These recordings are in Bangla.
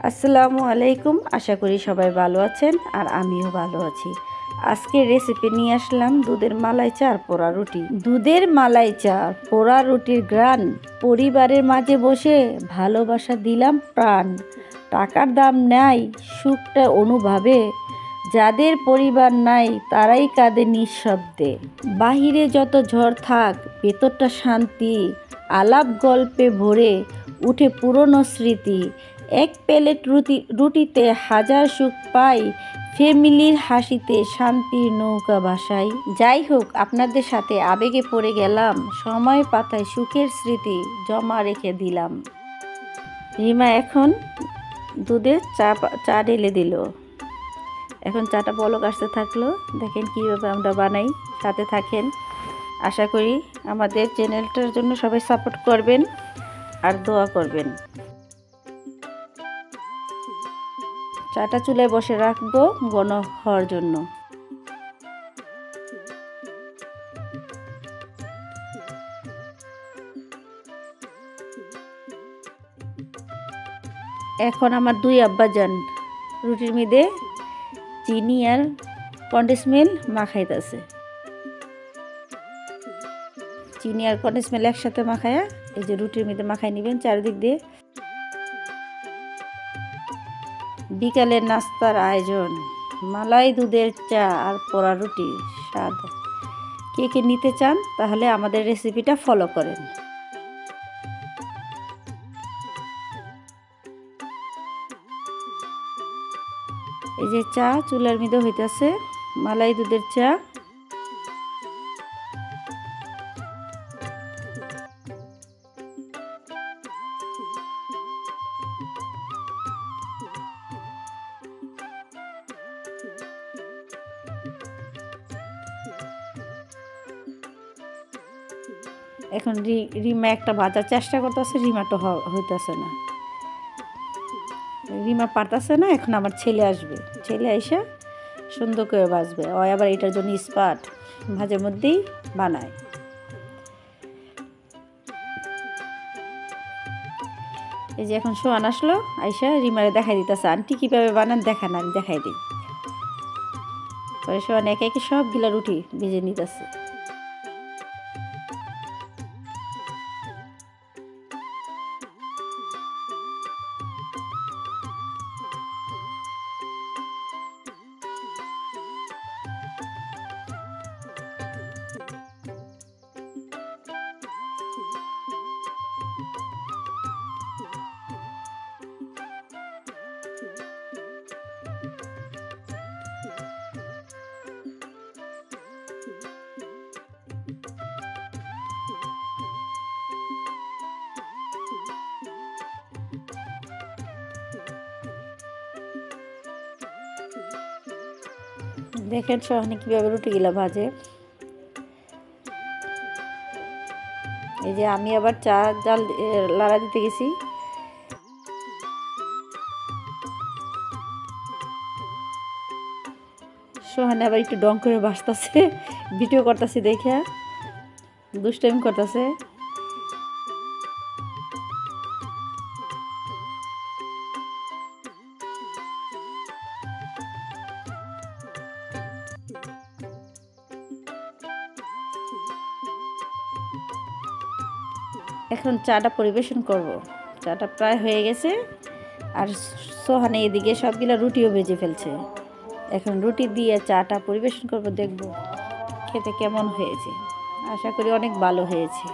আসসালামু আলাইকুম। আশা করি সবাই ভালো আছেন আর আমিও ভালো আছি। আজকে রেসিপি নিয়ে আসলাম দুধের মালাই চা আর পোড়া রুটি। দুধের মালাই চা পোড়া রুটির গ্রান, পরিবারের মাঝে বসে ভালোবাসা দিলাম প্রাণ। টাকার দাম নাই সুখটা অনুভবে, যাদের পরিবার নাই তারাই কাঁদে নিঃশব্দে। বাহিরে যত ঝড় থাক ভেতরটা শান্তি, আলাপ গল্পে ভরে উঠে পুরনো স্মৃতি। এক প্লেট রুটিতে হাজার সুখ পাই, ফ্যামিলির হাসিতে শান্তির নৌকা ভাসাই। যাই হোক, আপনাদের সাথে আবেগে পড়ে গেলাম, সময় পাতায় সুখের স্মৃতি জমা রেখে দিলাম। রিমা এখন দুধে চা ঢেলে দিল। এখন চাটা বলক আসতে থাকলো। দেখেন কীভাবে আমরা বানাই, সাথে থাকেন। আশা করি আমাদের চ্যানেলটার জন্য সবাই সাপোর্ট করবেন আর দোয়া করবেন। চাটা চুলায় বসে রাখবো ঘন হওয়ার জন্য। এখন আমার দুই আব্বাজান রুটির মধ্যে চিনি আর কন্ডেন্স মিল্ক মাখাইতেছে। চিনি আর কন্ডেন্স মিল্ক একসাথে মাখায়া এই যে রুটির মধ্যে মাখাই নেবেন চারিদিক দিয়ে। বিকালের নাস্তার আয়োজন, মালাই দুধের চা আর পোড়া রুটি স্বাদ। কে কে নিতে চান তাহলে আমাদের রেসিপিটা ফলো করেন। এই যে চা চুলার মধ্যে হইতেছে, মালাই দুধের চা। এখন রিমা একটা ভাজার চেষ্টা করতেছে, রিমাটা হইতেছে না, রিমা পারতেছে না। এখন আমার ছেলে আসবে, ছেলে এসে সুন্দর করে ভাজবে। ও আবার এটার জন্য স্পার্ট, ভাজের মধ্যেই বানায়। এই যে এখন সোহান আসলো, আইসা রিমারে দেখাই দিতেছে, আন্টি কীভাবে বানান দেখান, আমি দেখাই দিই। পরে সোহান একে একে সবগুলা রুটি ভেজে নিতেছে। দেখেন সোহানি কীভাবে রুটিগুলা ভাজে। এই যে আমি আবার চা জাল লাড়া দিতে গেছি। সোহানি আবার একটু ডং করে ভাসতেছে, ভিডিও করতেছি দেখে দুষ্টাইম করতেছে। এখন চাটা পরিবেশন করব। চাটা প্রায় হয়ে গেছে আর সোহানি এদিকে সবগুলা রুটিও ভেজে ফেলছে। এখন রুটি দিয়ে চাটা পরিবেশন করব, দেখব খেতে কেমন হয়েছে। আশা করি অনেক ভালো হয়েছে।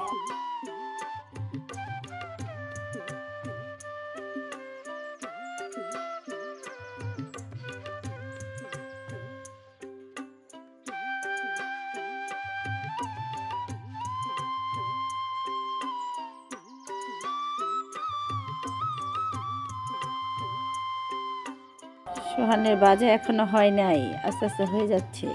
সোহানের বাজা এখনো হয় নাই, আস্তে আস্তে হয়ে যাচ্ছে।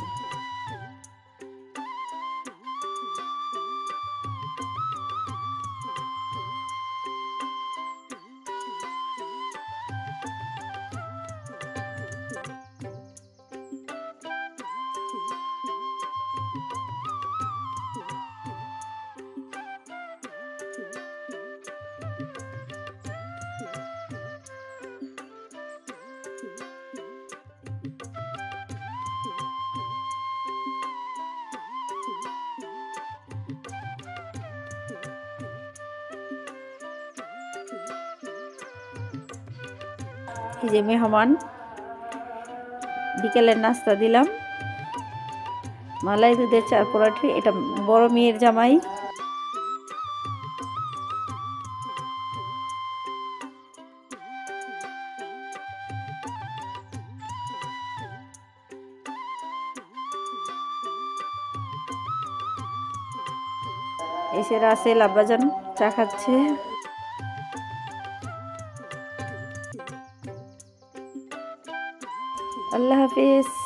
এই যে মেহমান, বিকেলের নাস্তা দিলাম, মালাই দুধের চার পোড়াটি। এটা বড় মেয়ের জামাই। এসে রাসেল আব্বাজান চা খাচ্ছে। আল্লাহ হাফিজ।